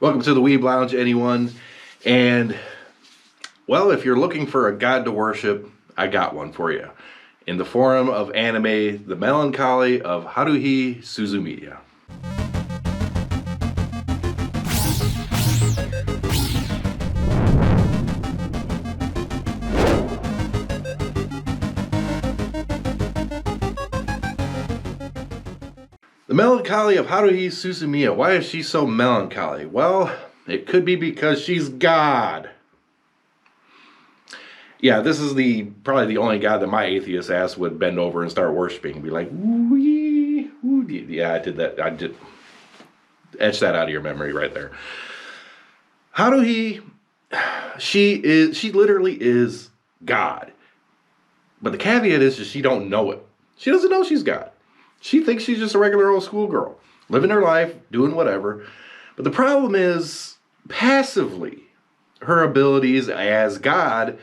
Welcome to the Weeb Lounge, anyone. And, well, if you're looking for a god to worship, I got one for you. In the form of anime, The Melancholy of Haruhi Suzumiya. The Melancholy of Haruhi Suzumiya. Why is she so melancholy? Well, it could be because she's God. Yeah, this is probably the only God that my atheist ass would bend over and start worshiping and be like, ooh-yee, ooh. Yeah, I did that. I did etch that out of your memory right there. Haruhi, she literally is God. But the caveat is she don't know it. She doesn't know she's God. She thinks she's just a regular old schoolgirl, living her life, doing whatever. But the problem is, passively, her abilities as God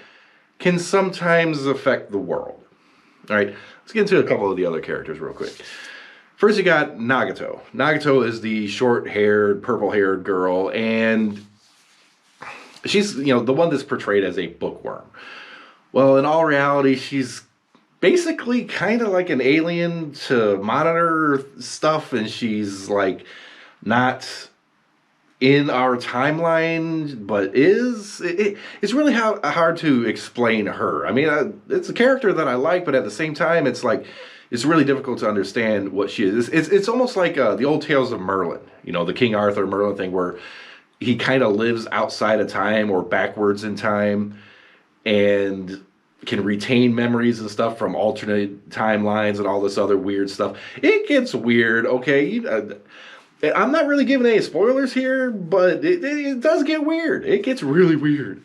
can sometimes affect the world. All right, let's get into a couple of the other characters real quick. First, you got Nagato. Nagato is the short-haired, purple-haired girl, and she's, the one that's portrayed as a bookworm. Well, in all reality, she's basically kind of like an alien to monitor stuff, and she's like not in our timeline, but it's really hard to explain her. I mean, it's a character that I like, but at the same time, it's really difficult to understand what she is. It's almost like the old tales of Merlin, the King Arthur Merlin thing, where he kind of lives outside of time or backwards in time, and can retain memories and stuff from alternate timelines and all this other weird stuff. It gets weird, okay? I'm not really giving any spoilers here, but it does get weird. It gets really weird.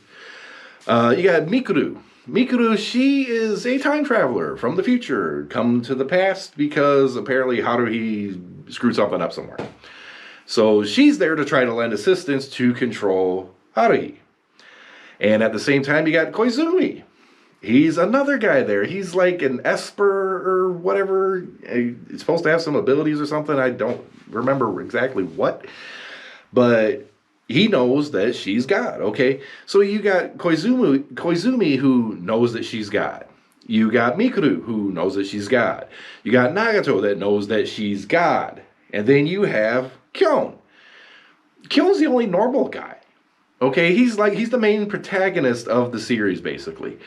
You got Mikuru. Mikuru, she is a time traveler from the future, come to the past because apparently Haruhi screwed something up somewhere. So she's there to try to lend assistance to control Haruhi. And at the same time, you got Koizumi. He's another guy there. He's like an Esper or whatever. He's supposed to have some abilities or something. I don't remember exactly what. But he knows that she's God, okay? So you got Koizumi who knows that she's God. You got Mikuru who knows that she's God. You got Nagato that knows that she's God. And then you have Kyon. Kyon's the only normal guy. Okay, he's the main protagonist of the series, basically.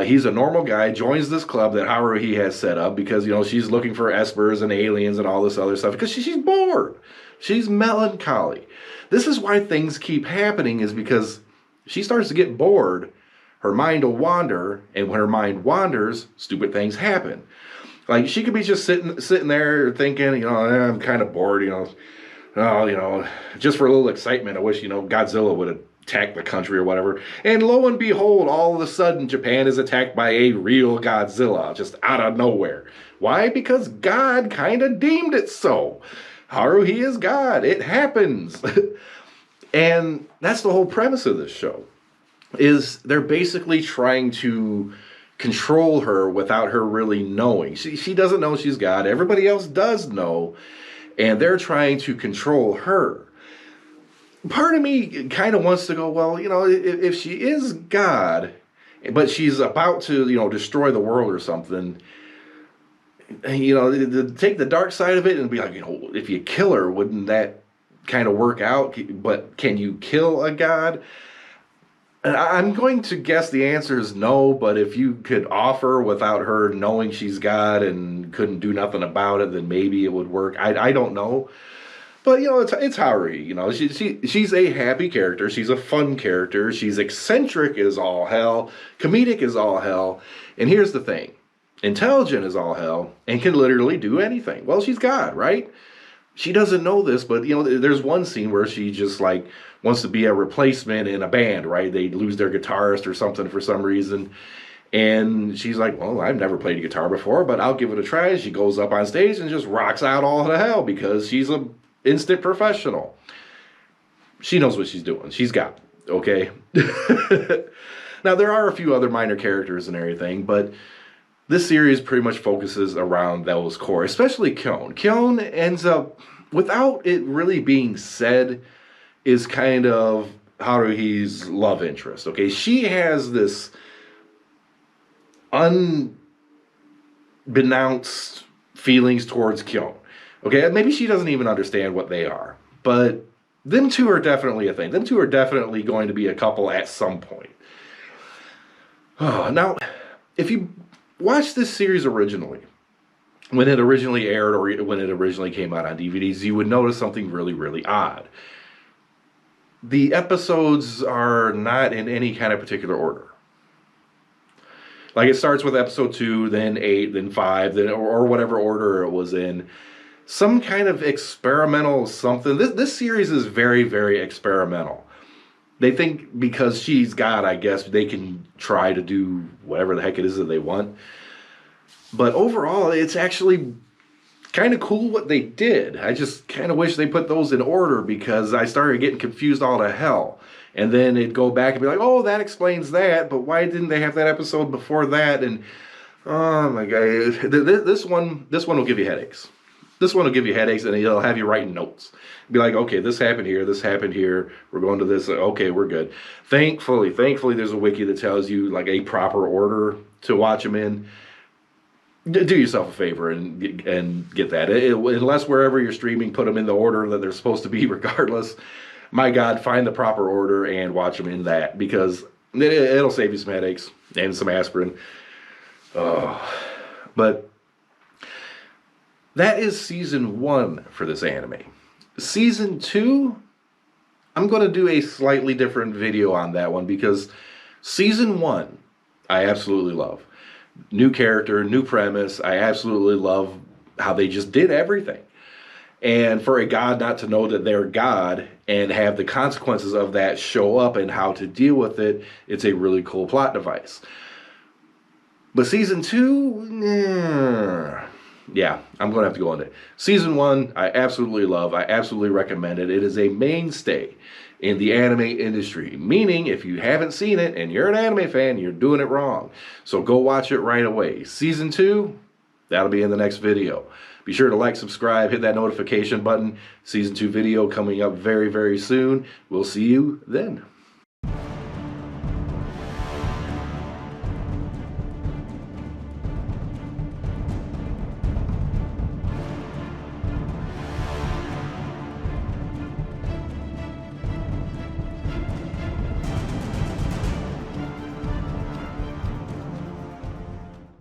He's a normal guy, joins this club that Haruhi has set up because, she's looking for espers and aliens and all this other stuff because she's bored. She's melancholy. This is why things keep happening, is because she starts to get bored, her mind will wander, and when her mind wanders, stupid things happen. Like, she could be just sitting there thinking, I'm kind of bored, just for a little excitement, I wish, Godzilla would have attacked the country or whatever. And lo and behold, all of a sudden, Japan is attacked by a real Godzilla, just out of nowhere. Why? Because God kind of deemed it so. Haruhi is God. It happens. And that's the whole premise of this show, is they're basically trying to control her without her really knowing. She doesn't know she's God. Everybody else does know. And they're trying to control her. Part of me kind of wants to go, well, if she is God, but she's about to, destroy the world or something, to take the dark side of it and be like, if you kill her, wouldn't that kind of work out? But can you kill a God? And I'm going to guess the answer is no, but if you could offer without her knowing she's God and couldn't do nothing about it, then maybe it would work. I don't know. But, it's Haruhi. She's a happy character. She's a fun character. She's eccentric as all hell. Comedic as all hell. And here's the thing. Intelligent as all hell. And can literally do anything. Well, she's God, right? She doesn't know this, but, there's one scene where she just, wants to be a replacement in a band, right? They lose their guitarist or something for some reason. And she's like, well, I've never played a guitar before, but I'll give it a try. She goes up on stage and just rocks out all to hell because she's a instant professional. She knows what she's doing. She's got it, okay? Now, there are a few other minor characters and everything, but this series pretty much focuses around those core, especially Kyon. Kyon ends up, without it really being said, is kind of Haruhi's love interest. Okay, she has this unbeknownst feelings towards Kyon. Okay, maybe she doesn't even understand what they are, but them two are definitely a thing. Them two are definitely going to be a couple at some point. Oh, now, if you watch this series originally, when it originally aired or when it originally came out on DVDs, you would notice something really, really odd. The episodes are not in any kind of particular order. Like, it starts with episode 2, then 8, then 5, then or whatever order it was in. Some kind of experimental something. This series is very, very experimental. They think because she's God, I guess, they can try to do whatever the heck it is that they want. But overall, it's actually kind of cool what they did. I just kind of wish they put those in order, because I started getting confused all to hell. And then it'd go back and be like, oh, that explains that, but why didn't they have that episode before that? And oh my God, this one will give you headaches. This one will give you headaches, and it'll have you writing notes. Be like, okay, this happened here, we're going to this, okay, we're good. Thankfully, there's a wiki that tells you like a proper order to watch them in. Do yourself a favor and get that. Unless wherever you're streaming, put them in the order that they're supposed to be regardless. My God, find the proper order and watch them in that, because it'll save you some headaches and some aspirin. But that is season 1 for this anime. Season 2, I'm going to do a slightly different video on that one, because season 1, I absolutely love. New character, new premise. I absolutely love how they just did everything. And for a God not to know that they're God and have the consequences of that show up and how to deal with it, it's a really cool plot device. But season 2, yeah, I'm going to have to go on it. Season 1, I absolutely love. I absolutely recommend it. It is a mainstay in the anime industry. Meaning, if you haven't seen it and you're an anime fan, you're doing it wrong. So go watch it right away. Season 2, that'll be in the next video. Be sure to like, subscribe, hit that notification button. Season 2 video coming up very, very soon. We'll see you then.